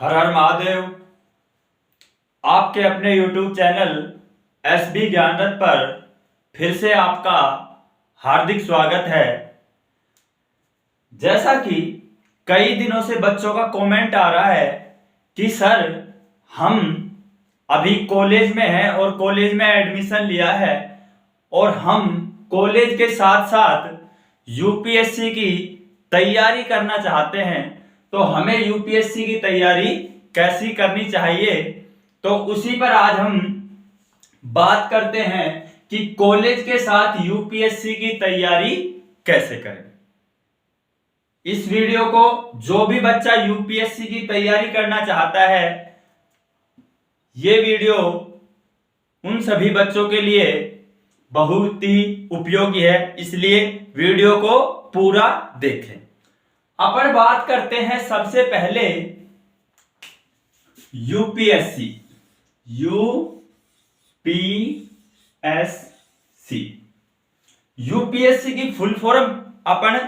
हर हर महादेव। आपके अपने YouTube channel SB ज्ञानरथ पर फिर से आपका हार्दिक स्वागत है। जैसा कि कई दिनों से बच्चों का कमेंट आ रहा है कि सर हम अभी कॉलेज में हैं और कॉलेज में एडमिशन लिया है और हम कॉलेज के साथ साथ यूपीएससी की तैयारी करना चाहते हैं, तो हमें यूपीएससी की तैयारी कैसी करनी चाहिए। तो उसी पर आज हम बात करते हैं कि कॉलेज के साथ यूपीएससी की तैयारी कैसे करें। इस वीडियो को जो भी बच्चा यूपीएससी की तैयारी करना चाहता है, ये वीडियो उन सभी बच्चों के लिए बहुत ही उपयोगी है, इसलिए वीडियो को पूरा देखें। अपन बात करते हैं सबसे पहले यूपीएससी। यूपीएससी की फुल फॉर्म अपन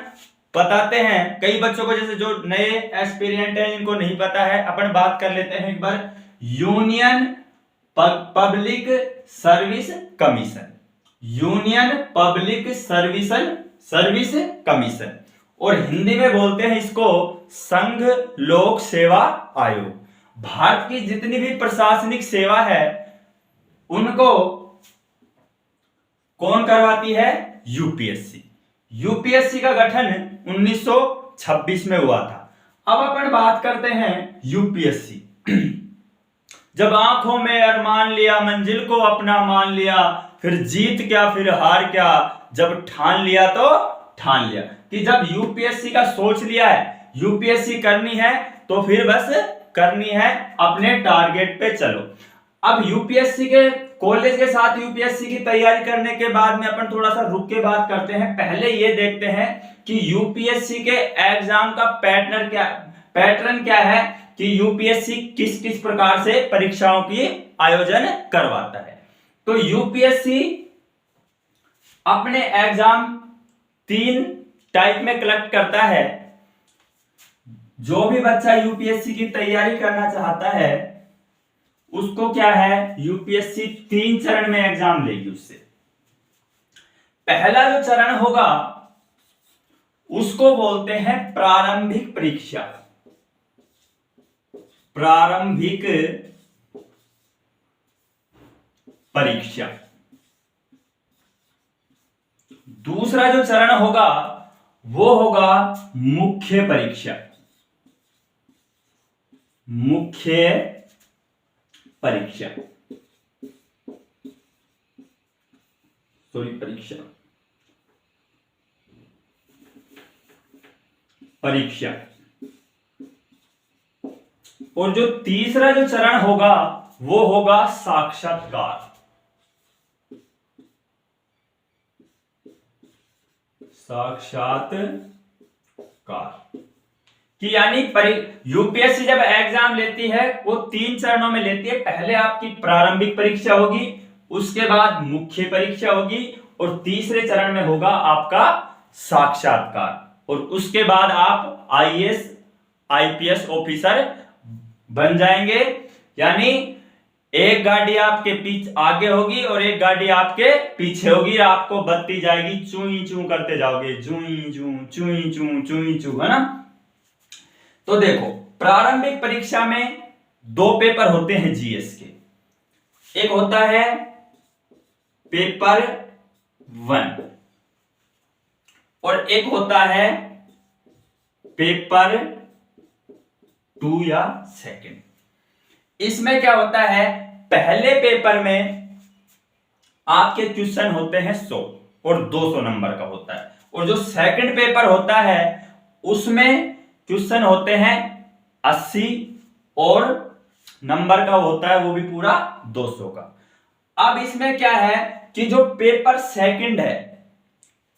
बताते हैं कई बच्चों को, जैसे जो नए एस्पिरेंट हैं इनको नहीं पता है। अपन बात कर लेते हैं एक बार। Union public service commission, union public service commission, और हिंदी में बोलते हैं इसको संघ लोक सेवा आयोग। भारत की जितनी भी प्रशासनिक सेवा है उनको कौन करवाती है? यूपीएससी। यूपीएससी का गठन 1926 में हुआ था। अब अपन बात करते हैं यूपीएससी। जब आंखों में अरमान लिया, मंजिल को अपना मान लिया, फिर जीत क्या फिर हार क्या, जब ठान लिया तो ठान लिया कि जब यूपीएससी का सोच लिया है, यूपीएससी करनी है, तो फिर बस करनी है, अपने टारगेट पे चलो। अब यूपीएससी के कॉलेज के साथ यूपीएससी की तैयारी करने के बाद में अपन थोड़ा सा रुक के बात करते हैं। पहले ये देखते हैं कि यूपीएससी के एग्जाम का पैटर्न क्या है, कि यूपीएससी किस किस प्रकार से परीक्षाओं की आयोजन करवाता है। तो यूपीएससी अपने एग्जाम 3 टाइप में कलेक्ट करता है। जो भी बच्चा यूपीएससी की तैयारी करना चाहता है उसको क्या है, यूपीएससी 3 चरण में एग्जाम लेगी उससे। पहला जो चरण होगा उसको बोलते हैं प्रारंभिक परीक्षा। प्रारंभिक परीक्षा। दूसरा जो चरण होगा वो होगा मुख्य परीक्षा। मुख्य परीक्षा, परीक्षा। और जो तीसरा जो चरण होगा वो होगा साक्षात्कार। कि यानी यूपीएससी जब एग्जाम लेती है वो 3 चरणों में लेती है। पहले आपकी प्रारंभिक परीक्षा होगी, उसके बाद मुख्य परीक्षा होगी, और तीसरे चरण में होगा आपका साक्षात्कार। और उसके बाद आप आईएएस आईपीएस ऑफिसर बन जाएंगे। यानी एक गाड़ी आपके पीछे आगे होगी और एक गाड़ी आपके पीछे होगी, आपको बत्ती जाएगी, चूई चू करते जाओगे, चूई चू, है ना। तो देखो, प्रारंभिक परीक्षा में 2 पेपर होते हैं जीएस के। एक होता है पेपर 1 और एक होता है पेपर 2 या सेकंड। इसमें क्या होता है, पहले पेपर में आपके क्वेश्चन होते हैं 100 और 200 नंबर का होता है, और जो सेकंड पेपर होता है उसमें क्वेश्चन होते हैं 80 और नंबर का होता है वो भी पूरा 200 का। अब इसमें क्या है कि जो पेपर सेकंड है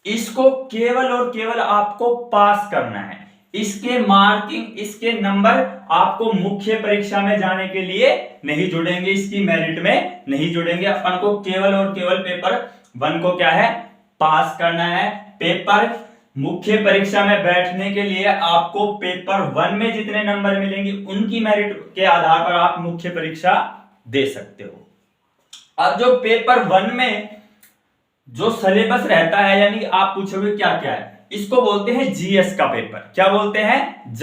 इसको केवल और केवल आपको पास करना है। इसके मार्किंग, इसके नंबर आपको मुख्य परीक्षा में जाने के लिए नहीं जुड़ेंगे, इसकी मेरिट में नहीं जुड़ेंगे। अपन को केवल और केवल पेपर 1 को क्या है, पास करना है। पेपर मुख्य परीक्षा में बैठने के लिए आपको पेपर 1 में जितने नंबर मिलेंगे उनकी मेरिट के आधार पर आप मुख्य परीक्षा दे सकते हो। अब जो पेपर 1 में जो सिलेबस रहता है, यानी आप पूछोगे क्या क्या है, इसको बोलते हैं जीएस का पेपर। क्या बोलते हैं?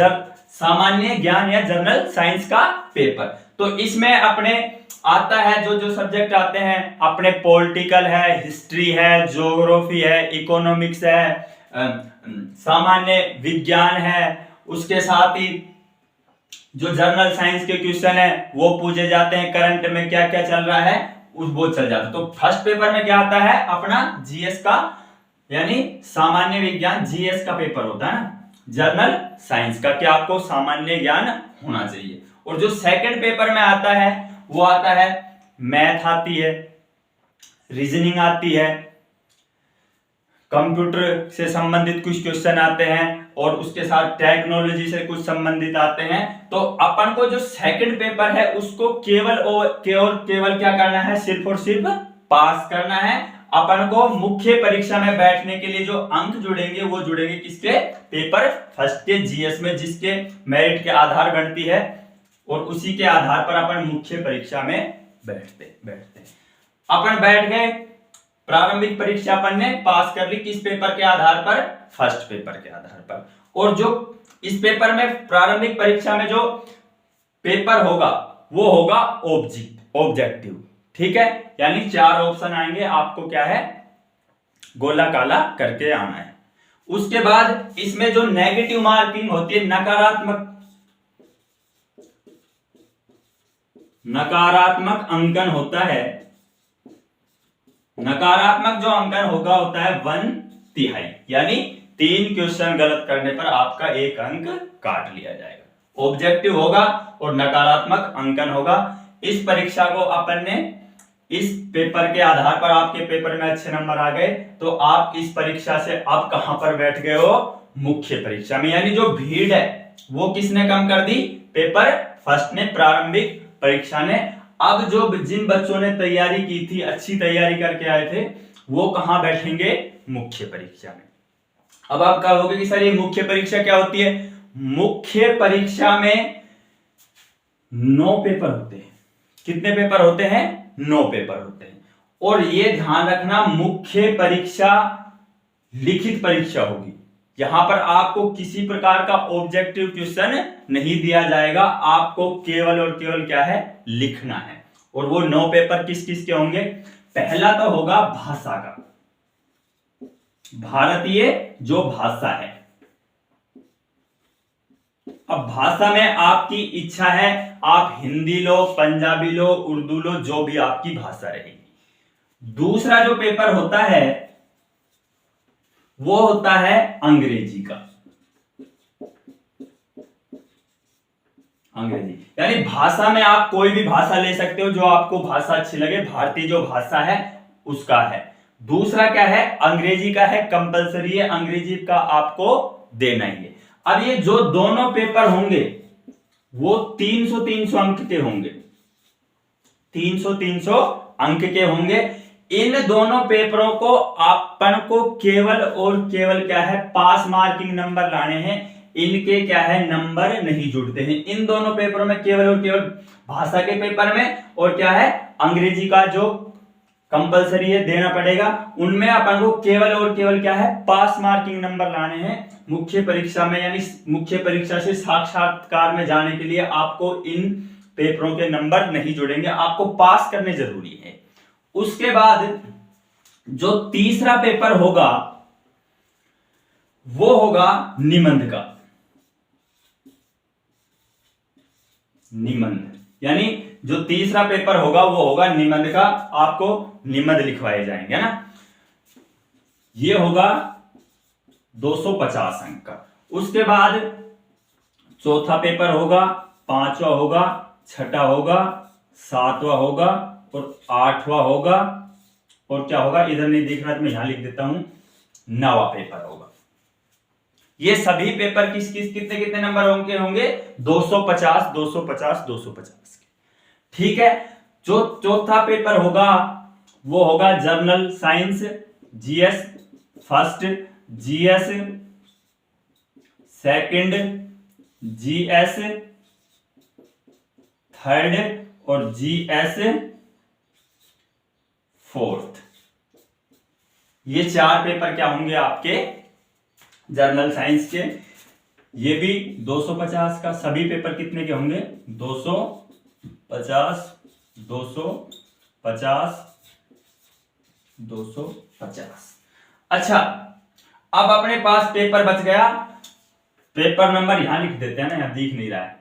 सामान्य ज्ञान या जनरल साइंस का पेपर। तो इसमें अपने आता है जो जो सब्जेक्ट आते हैं अपने, पॉलिटिकल है, हिस्ट्री है, ज्योग्राफी है, इकोनॉमिक्स है, सामान्य विज्ञान है, उसके साथ ही जो जनरल साइंस के क्वेश्चन है वो पूछे जाते हैं, करंट में क्या क्या चल रहा है वो चल जाता है। तो फर्स्ट पेपर में क्या आता है? अपना जीएस का यानी सामान्य विज्ञान, जीएस का पेपर होता है ना, जनरल साइंस का, क्या आपको सामान्य ज्ञान होना चाहिए। और जो सेकंड पेपर में आता है वो आता है मैथ आती है, रीजनिंग आती है, कंप्यूटर से संबंधित कुछ क्वेश्चन आते हैं और उसके साथ टेक्नोलॉजी से कुछ संबंधित आते हैं। तो अपन को जो सेकंड पेपर है उसको केवल क्या करना है? सिर्फ और सिर्फ पास करना है। अपन को मुख्य परीक्षा में बैठने के लिए जो अंक जुड़ेंगे वो जुड़ेंगे किसके? पेपर फर्स्ट के जीएस में, जिसके मेरिट के आधार बढ़ती है और उसी के आधार पर अपन मुख्य परीक्षा में बैठते अपन बैठ गए। प्रारंभिक परीक्षा अपन ने पास कर ली, किस पेपर के आधार पर? फर्स्ट पेपर के आधार पर। और जो इस पेपर में प्रारंभिक परीक्षा में जो पेपर होगा वो होगा ऑब्जेक्टिव, ठीक है, यानी 4 ऑप्शन आएंगे, आपको क्या है? गोला काला करके आना है। उसके बाद इसमें जो नेगेटिव मार्किंग होती है, नकारात्मक अंकन होता है। नकारात्मक जो अंकन होता है 1/3, यानी 3 क्वेश्चन गलत करने पर आपका 1 अंक काट लिया जाएगा। ऑब्जेक्टिव होगा और नकारात्मक अंकन होगा। इस परीक्षा को अपन ने इस पेपर के आधार पर, आपके पेपर में अच्छे नंबर आ गए तो आप इस परीक्षा से आप कहां पर बैठ गए हो? मुख्य परीक्षा में। यानी जो भीड़ है वो किसने कम कर दी? पेपर फर्स्ट ने, प्रारंभिक परीक्षा ने। अब जो जिन बच्चों ने तैयारी की थी, अच्छी तैयारी करके आए थे, वो कहां बैठेंगे? मुख्य परीक्षा में। अब आप कहोगे कि सर ये मुख्य परीक्षा क्या होती है? मुख्य परीक्षा में 9 पेपर होते हैं। कितने पेपर होते हैं? 9 पेपर होते हैं। और ये ध्यान रखना, मुख्य परीक्षा लिखित परीक्षा होगी। यहां पर आपको किसी प्रकार का ऑब्जेक्टिव क्वेश्चन नहीं दिया जाएगा, आपको केवल और केवल क्या है? लिखना है। और वो 9 पेपर किस किस के होंगे? पहला तो होगा भाषा का, भारतीय जो भाषा है। अब भाषा में आपकी इच्छा है, आप हिंदी लो, पंजाबी लो, उर्दू लो, जो भी आपकी भाषा रहेगी। दूसरा जो पेपर होता है वो होता है अंग्रेजी का। अंग्रेजी यानी भाषा में आप कोई भी भाषा ले सकते हो, जो आपको भाषा अच्छी लगे, भारतीय जो भाषा है उसका है। दूसरा क्या है? अंग्रेजी का है, कंपलसरी है, अंग्रेजी का आपको देना ही है। अब ये जो दोनों पेपर होंगे वो 300 अंक के होंगे, 300 अंक के होंगे। इन दोनों पेपरों को अपन को केवल और केवल क्या है? पास मार्किंग नंबर लाने हैं। इनके क्या है? नंबर नहीं जुड़ते हैं। इन दोनों पेपरों में केवल और केवल भाषा के पेपर में और क्या है? अंग्रेजी का जो कंपलसरी है देना पड़ेगा, उनमें अपन को केवल और केवल क्या है? पास मार्किंग नंबर लाने हैं मुख्य परीक्षा में। यानी मुख्य परीक्षा से साक्षात्कार में जाने के लिए आपको इन पेपरों के नंबर नहीं जुड़ेंगे, आपको पास करने जरूरी है। उसके बाद जो तीसरा पेपर होगा वो होगा निबंध का। निबंध यानी जो तीसरा पेपर होगा वो होगा निबंध का। आपको निबंध लिखवाए जाएंगे ना, ये होगा 250 अंक का। उसके बाद चौथा पेपर होगा, 5वां होगा, 6वां होगा, 7वां होगा और 8वां होगा। और क्या होगा? इधर नहीं दिख रहा तो मैं यहां लिख देता हूं, 9वां पेपर होगा। ये सभी पेपर कितने कितने नंबर होंगे? 250 250 250 के, ठीक है। जो चौथा पेपर होगा वो होगा general science, GS first, GS second, GS third और जीएस फोर्थ। ये 4 पेपर क्या होंगे आपके जर्नल साइंस के। ये भी 250 का, सभी पेपर कितने के होंगे 250 250 250। अच्छा, अब अपने पास पेपर बच गया, पेपर नंबर यहां लिख देते हैं ना, यहां दिख नहीं रहा है,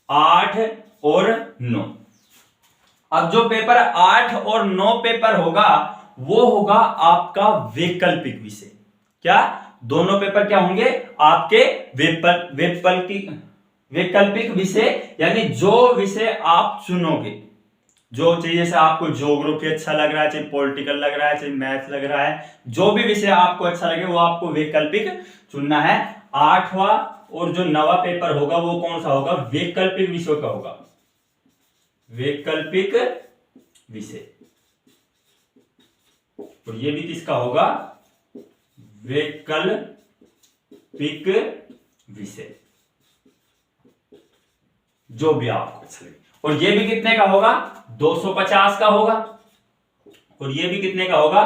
8 और 9। अब जो पेपर 8 और 9 पेपर होगा वो होगा आपका वैकल्पिक विषय। क्या दोनों पेपर क्या होंगे आपके वैकल्पिक विषय, यानी जो विषय आप चुनोगे, जो चाहिए से आपको ज्योग्राफी अच्छा लग रहा है, चाहे पॉलिटिकल लग रहा है, चाहे मैथ लग रहा है, जो भी विषय आपको अच्छा लगे वो आपको वैकल्पिक चुनना है। 8वां और जो 9वां पेपर होगा वो कौन सा होगा, वैकल्पिक विषय का होगा, वैकल्पिक विषय। और ये भी किसका होगा, वैकल्पिक विषय, जो भी आपको अच्छा लगे। और ये भी कितने का होगा 250 का होगा, और ये भी कितने का होगा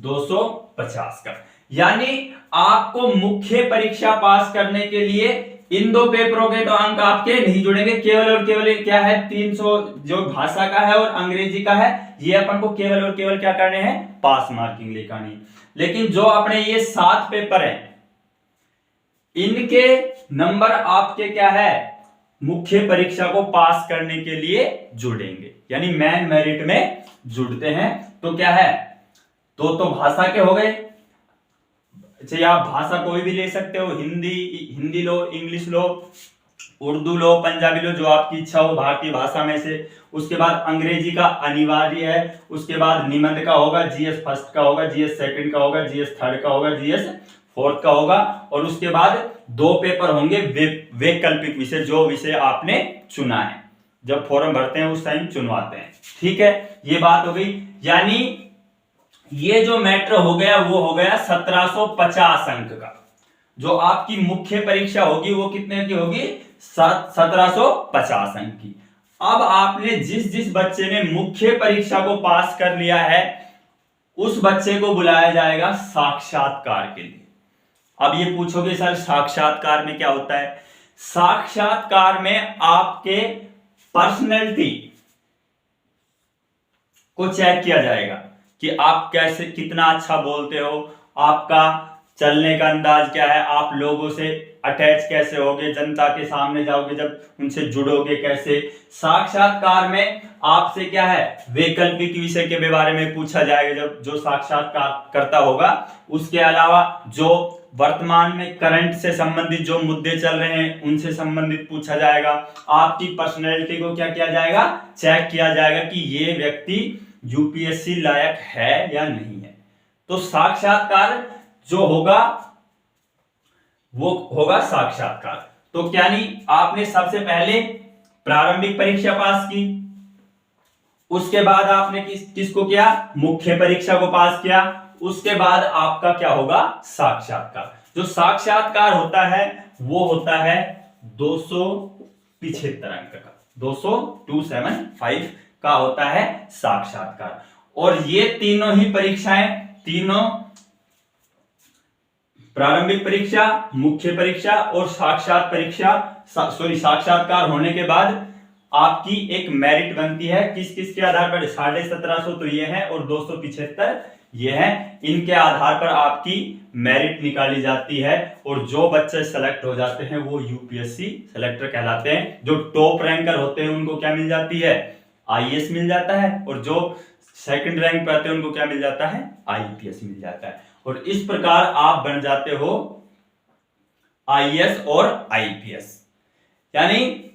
250 का। यानी आपको मुख्य परीक्षा पास करने के लिए इन 2 पेपरों के तो अंक आपके नहीं जुड़ेंगे, केवल और केवल क्या है 300 जो भाषा का है और अंग्रेजी का है, ये अपन को केवल और केवल क्या करने हैं, पास मार्किंग लेकर। लेकिन जो अपने ये 7 पेपर हैं इनके नंबर आपके क्या है, मुख्य परीक्षा को पास करने के लिए जुड़ेंगे, यानी मेन मेरिट में जुड़ते हैं। तो क्या है, तो भाषा के हो गए, चाहे आप भाषा कोई भी ले सकते हो, हिंदी लो, इंग्लिश लो, उर्दू लो, पंजाबी लो, जो आपकी इच्छा हो भारतीय भाषा में से। उसके बाद अंग्रेजी का अनिवार्य है, उसके बाद निबंध का होगा, जीएस फर्स्ट का होगा, जीएस सेकंड का होगा, जीएस थर्ड का होगा, जीएस फोर्थ का होगा। और उसके बाद 2 पेपर होंगे वैकल्पिक विषय, जो विषय आपने चुना है, जब फॉर्म भरते हैं उस टाइम चुनवाते हैं। ठीक है, ये बात हो गई। यानी ये जो मैटर हो गया वो हो गया 1750 अंक का। जो आपकी मुख्य परीक्षा होगी वो कितने की होगी, 1750 अंक की। अब आपने जिस बच्चे ने मुख्य परीक्षा को पास कर लिया है उस बच्चे को बुलाया जाएगा साक्षात्कार के लिए। अब ये पूछोगे सर साक्षात्कार में क्या होता है, साक्षात्कार में आपके पर्सनैलिटी को चेक किया जाएगा कि आप कैसे, कितना अच्छा बोलते हो, आपका चलने का अंदाज क्या है, आप लोगों से अटैच कैसे होगे, जनता के सामने जाओगे जब उनसे जुड़ोगे कैसे। साक्षात्कार में आपसे क्या है, वैकल्पिक विषय के बारे में पूछा जाएगा जब जो साक्षात्कार करता होगा। उसके अलावा जो वर्तमान में करंट से संबंधित जो मुद्दे चल रहे हैं उनसे संबंधित पूछा जाएगा। आपकी पर्सनैलिटी को क्या किया जाएगा, चेक किया जाएगा कि ये व्यक्ति यूपीएससी लायक है या नहीं है। तो साक्षात्कार जो होगा वो होगा साक्षात्कार। तो क्या नहीं, आपने सबसे पहले प्रारंभिक परीक्षा पास की, उसके बाद आपने किसको किया, मुख्य परीक्षा को पास किया, उसके बाद आपका क्या होगा, साक्षात्कार। जो साक्षात्कार होता है वो होता है 275 अंक का, 275 का होता है साक्षात्कार। और ये तीनों ही परीक्षाएं, तीनों प्रारंभिक परीक्षा, मुख्य परीक्षा और साक्षात्कार होने के बाद आपकी एक मेरिट बनती है। किस किस के आधार पर, 1750 तो ये है और 275 ये है। इनके आधार पर आपकी मेरिट निकाली जाती है और जो बच्चे सेलेक्ट हो जाते हैं वो यूपीएससी सेलेक्टर कहलाते हैं। जो टॉप रैंकर होते हैं उनको क्या मिल जाती है, आईएएस मिल जाता है, और जो सेकंड रैंक पे आते हैं उनको क्या मिल जाता है, आईपीएस मिल जाता है। और इस प्रकार आप बन जाते हो आईएएस और आईपीएस, यानी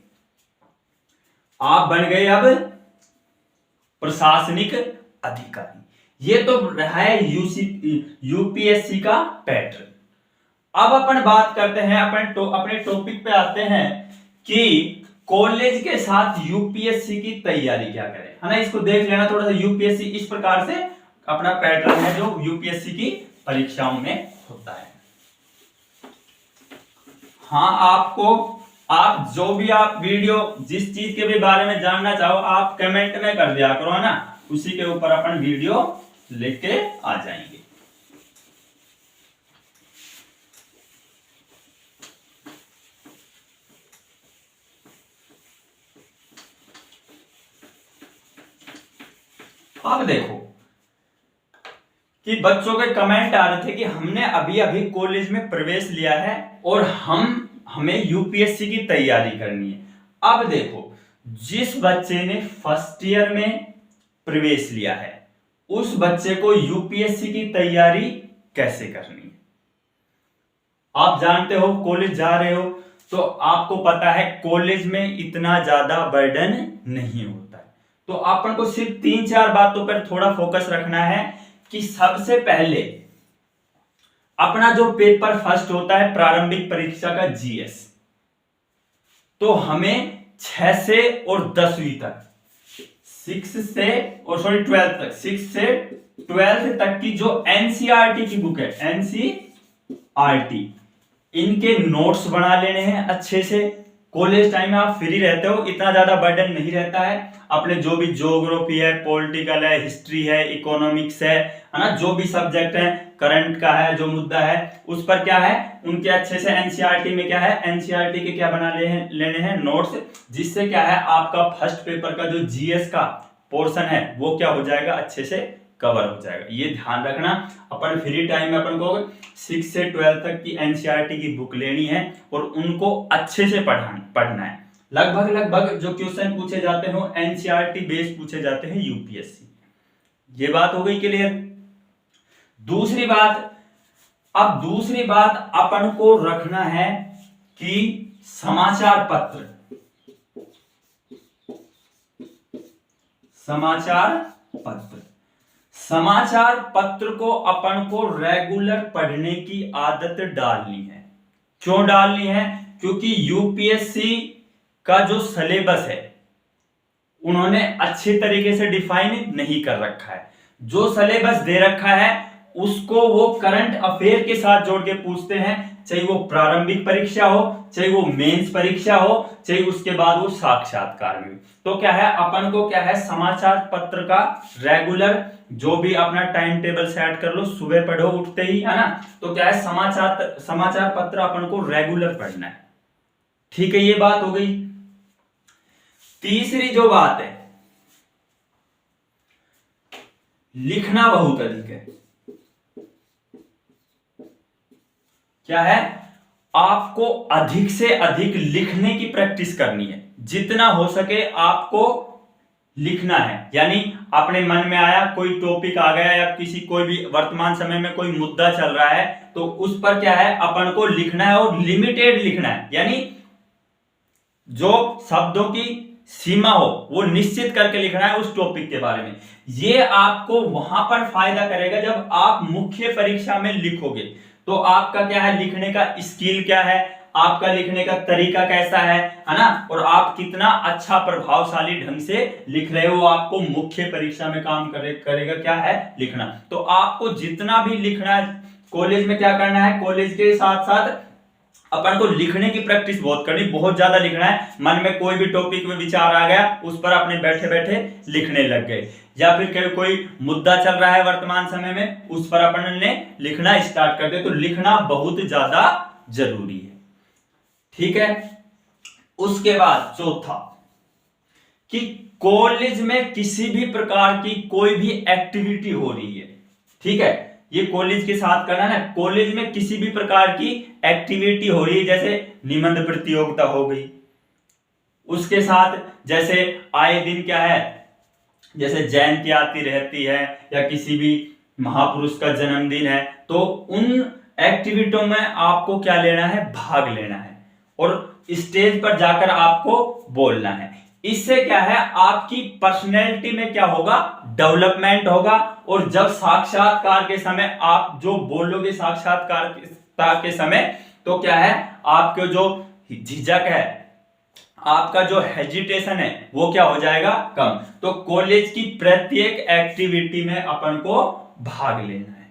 आप बन गए अब प्रशासनिक अधिकारी। ये तो रहा है यूपीएससी का पैटर्न। अब अपन बात करते हैं, अपने टॉपिक पे आते हैं कि कॉलेज के साथ यूपीएससी की तैयारी क्या करें, है ना। इसको देख लेना थोड़ा सा। यूपीएससी इस प्रकार से अपना पैटर्न है जो यूपीएससी की परीक्षाओं में होता है। हाँ, आप जो भी आप वीडियो जिस चीज के भी बारे में जानना चाहो आप कमेंट में कर दिया करो, है ना, उसी के ऊपर अपन वीडियो लेके आ जाएंगे। अब देखो कि बच्चों के कमेंट आ रहे थे कि हमने अभी अभी कॉलेज में प्रवेश लिया है और हमें यूपीएससी की तैयारी करनी है। अब देखो, जिस बच्चे ने फर्स्ट ईयर में प्रवेश लिया है उस बच्चे को यूपीएससी की तैयारी कैसे करनी है। आप जानते हो कॉलेज जा रहे हो तो आपको पता है कॉलेज में इतना ज्यादा बर्डन नहीं होता है, तो अपन को सिर्फ 3-4 बातों पर थोड़ा फोकस रखना है कि सबसे पहले अपना जो पेपर फर्स्ट होता है प्रारंभिक परीक्षा का जीएस, तो हमें 6 से और 10वीं तक 6 से 12th तक की जो एनसीईआरटी की बुक है, एनसीईआरटी, इनके नोट्स बना लेने हैं अच्छे से। कॉलेज टाइम में आप फ्री रहते हो, इतना ज्यादा बर्डन नहीं रहता है। अपने जो भी ज्योग्राफी है, पॉलिटिकल है, हिस्ट्री है, इकोनॉमिक्स है ना, जो भी सब्जेक्ट है, करंट का है जो मुद्दा है उस पर क्या है उनके अच्छे से एनसीईआरटी में क्या है, एनसीईआरटी के क्या बना लेने हैं नोट्स, जिससे क्या है आपका फर्स्ट पेपर का जो जीएस का पोर्शन है वो क्या हो जाएगा, अच्छे से कवर हो जाएगा। ये ध्यान रखना, अपन फ्री टाइम में अपन को 6 से 12 तक की एनसीईआरटी की बुक लेनी है और उनको अच्छे से पढ़ना है। लगभग जो क्वेश्चन पूछे जाते हो एनसीईआरटी बेस्ड पूछे जाते हैं यूपीएससी। ये बात हो गई क्लियर। दूसरी बात अपन को रखना है कि समाचार पत्र को अपन को रेगुलर पढ़ने की आदत डालनी है। क्यों डालनी है? क्योंकि यूपीएससी का जो सिलेबस है उन्होंने अच्छे तरीके से डिफाइन नहीं कर रखा है। जो सिलेबस दे रखा है उसको वो करंट अफेयर के साथ जोड़ के पूछते हैं, चाहे वो प्रारंभिक परीक्षा हो, चाहे वो मेंस परीक्षा हो, चाहे उसके बाद वो साक्षात्कार में। तो क्या है अपन को क्या है समाचार पत्र का रेगुलर जो भी अपना टाइम टेबल सेट कर लो, सुबह पढ़ो उठते ही, है ना, तो क्या है समाचार पत्र अपन को रेगुलर पढ़ना है। ठीक है, ये बात हो गई। तीसरी जो बात है, लिखना बहुत अधिक है। क्या है? आपको अधिक से अधिक लिखने की प्रैक्टिस करनी है। जितना हो सके आपको लिखना है, यानी अपने मन में आया कोई टॉपिक आ गया या कोई भी वर्तमान समय में कोई मुद्दा चल रहा है तो उस पर क्या है अपन को लिखना है और लिमिटेड लिखना है, यानी जो शब्दों की सीमा हो वो निश्चित करके लिखना है उस टॉपिक के बारे में। ये आपको वहां पर फायदा करेगा जब आप मुख्य परीक्षा में लिखोगे तो आपका क्या है लिखने का स्किल क्या है, आपका लिखने का तरीका कैसा है ना, और आप कितना अच्छा प्रभावशाली ढंग से लिख रहे हो, आपको मुख्य परीक्षा में काम करेगा क्या है लिखना। तो आपको जितना भी लिखना है कॉलेज में क्या करना है, कॉलेज के साथ साथ अपन को लिखने की प्रैक्टिस बहुत करनी, बहुत ज्यादा लिखना है। मन में कोई भी टॉपिक में विचार आ गया उस पर अपने बैठे बैठे लिखने लग गए, या फिर कोई मुद्दा चल रहा है वर्तमान समय में उस पर अपन ने लिखना स्टार्ट कर दे, तो लिखना बहुत ज्यादा जरूरी है। ठीक है। उसके बाद चौथा कि कॉलेज में किसी भी प्रकार की कोई भी एक्टिविटी हो रही है, ठीक है, ये कॉलेज के साथ करना है ना, कॉलेज में किसी भी प्रकार की एक्टिविटी हो रही है, जैसे निबंध प्रतियोगिता हो गई, उसके साथ जैसे आए दिन क्या है, जैसे जयंती आती रहती है या किसी भी महापुरुष का जन्मदिन है, तो उन एक्टिविटियों में आपको क्या लेना है, भाग लेना है और स्टेज पर जाकर आपको बोलना है। इससे क्या है आपकी पर्सनैलिटी में क्या होगा, डेवलपमेंट होगा, और जब साक्षात्कार के समय आप जो बोलोगे साक्षात्कार के समय, तो क्या है आपके जो झिझक है, आपका जो हेजिटेशन है वो क्या हो जाएगा, कम। तो कॉलेज की प्रत्येक एक्टिविटी में अपन को भाग लेना है।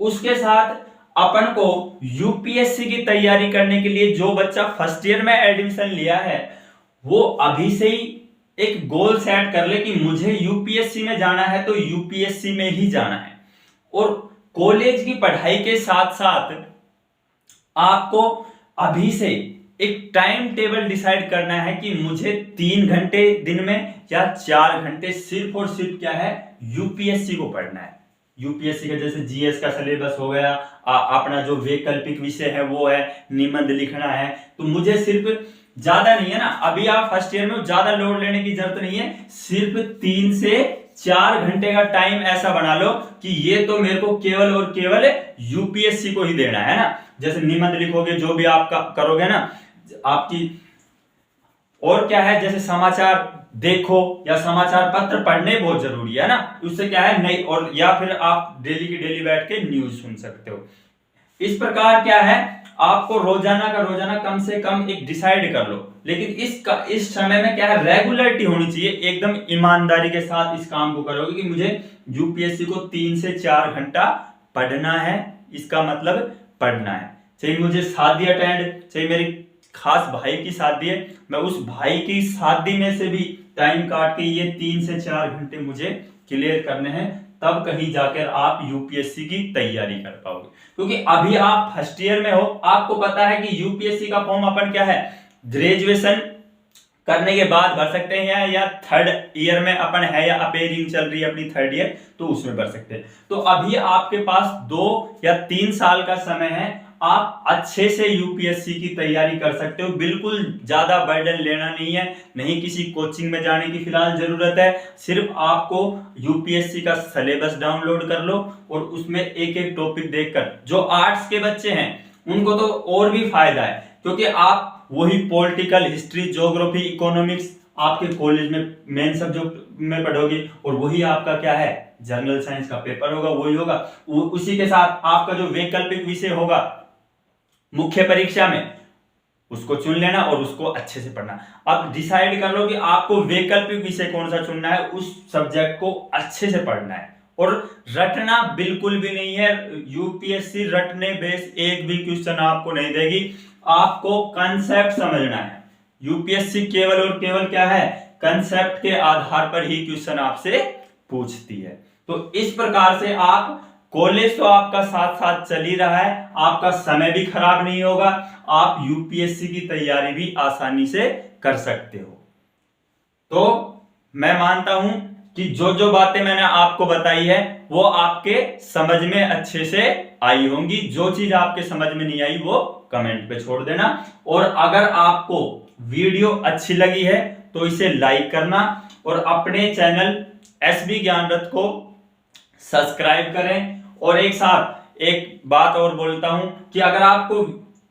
उसके साथ अपन को यूपीएससी की तैयारी करने के लिए जो बच्चा फर्स्ट ईयर में एडमिशन लिया है वो अभी से ही एक गोल सेट कर ले कि मुझे यूपीएससी में जाना है तो यूपीएससी में ही जाना है। और कॉलेज की पढ़ाई के साथ साथ आपको अभी से एक टाइम टेबल डिसाइड करना है कि मुझे 3 घंटे दिन में या 4 घंटे सिर्फ और सिर्फ क्या है यूपीएससी को पढ़ना है। यूपीएससी का जैसे जीएस का सिलेबस हो गया, अपना जो वैकल्पिक विषय है वो है, निबंध लिखना है, तो मुझे सिर्फ ज्यादा नहीं है ना, अभी आप फर्स्ट ईयर में ज्यादा लोड लेने की जरूरत नहीं है, सिर्फ 3 से 4 घंटे का टाइम ऐसा बना लो कि ये तो मेरे को केवल और केवल यूपीएससी को ही देना है ना। जैसे निबंध लिखोगे, जो भी आप करोगे ना आपकी, और क्या है जैसे समाचार देखो या समाचार पत्र पढ़ने बहुत जरूरी है ना, उससे क्या है नहीं, और या फिर आप डेली की डेली बैठ के न्यूज सुन सकते हो। इस प्रकार क्या है आपको रोजाना का रोजाना कम से कम एक डिसाइड कर लो, लेकिन इस समय में क्या है रेगुलरिटी होनी चाहिए, एकदम ईमानदारी के साथ इस काम को करोगे कि मुझे यूपीएससी को 3 से 4 घंटा पढ़ना है, इसका मतलब पढ़ना है। चाहे मुझे शादी अटेंड, चाहे मेरी खास भाई की शादी है, मैं उस भाई की शादी में से भी टाइम काट के ये 3 से 4 घंटे मुझे क्लियर करने हैं, तब कहीं जाकर आप यूपीएससी की तैयारी कर पाओगे। क्योंकि अभी आप फर्स्ट ईयर में हो, आपको पता है कि यूपीएससी का फॉर्म अपन क्या है ग्रेजुएशन करने के बाद भर सकते हैं, या 3rd ईयर में अपन है या अपेयरिंग चल रही है अपनी 3rd ईयर, तो उसमें भर सकते हैं। तो अभी आपके पास 2 या 3 साल का समय है, आप अच्छे से यूपीएससी की तैयारी कर सकते हो, बिल्कुल ज्यादा बर्डन लेना नहीं है, नहीं किसी कोचिंग में जाने की फिलहाल जरूरत है, सिर्फ आपको यूपीएससी का सिलेबस डाउनलोड कर लो और उसमें एक एक टॉपिक देखकर, जो आर्ट्स के बच्चे हैं उनको तो और भी फायदा है, क्योंकि आप वही पॉलिटिकल, हिस्ट्री, ज्योग्राफी, इकोनॉमिक्स आपके कॉलेज में मेन सब्जेक्ट में पढ़ोगे, और वही आपका क्या है जनरल साइंस का पेपर होगा, वही होगा। उसी के साथ आपका जो वैकल्पिक विषय होगा मुख्य परीक्षा में, उसको चुन लेना और उसको अच्छे से पढ़ना। अब डिसाइड कर लो कि आपको वैकल्पिक विषय कौन सा चुनना है, उस सब्जेक्ट को अच्छे से पढ़ना है, और रटना बिल्कुल भी नहीं है। यूपीएससी रटने बेस एक भी क्वेश्चन आपको नहीं देगी, आपको कंसेप्ट समझना है। यूपीएससी केवल और केवल क्या है कंसेप्ट के आधार पर ही क्वेश्चन आपसे पूछती है। तो इस प्रकार से आप, कॉलेज तो आपका साथ साथ चल ही रहा है, आपका समय भी खराब नहीं होगा, आप यूपीएससी की तैयारी भी आसानी से कर सकते हो। तो मैं मानता हूं कि जो जो बातें मैंने आपको बताई है वो आपके समझ में अच्छे से आई होंगी। जो चीज आपके समझ में नहीं आई वो कमेंट पे छोड़ देना, और अगर आपको वीडियो अच्छी लगी है तो इसे लाइक करना, और अपने चैनल एसबी ज्ञानरथ को सब्सक्राइब करें। और एक साथ एक बात और बोलता हूं कि अगर आपको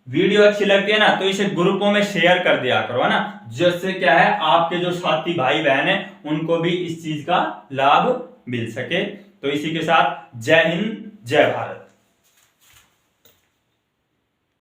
वीडियो अच्छी लगती है ना तो इसे ग्रुपों में शेयर कर दिया करो, है ना, जिससे क्या है आपके जो साथी भाई बहन है उनको भी इस चीज का लाभ मिल सके। तो इसी के साथ जय हिंद, जय भारत।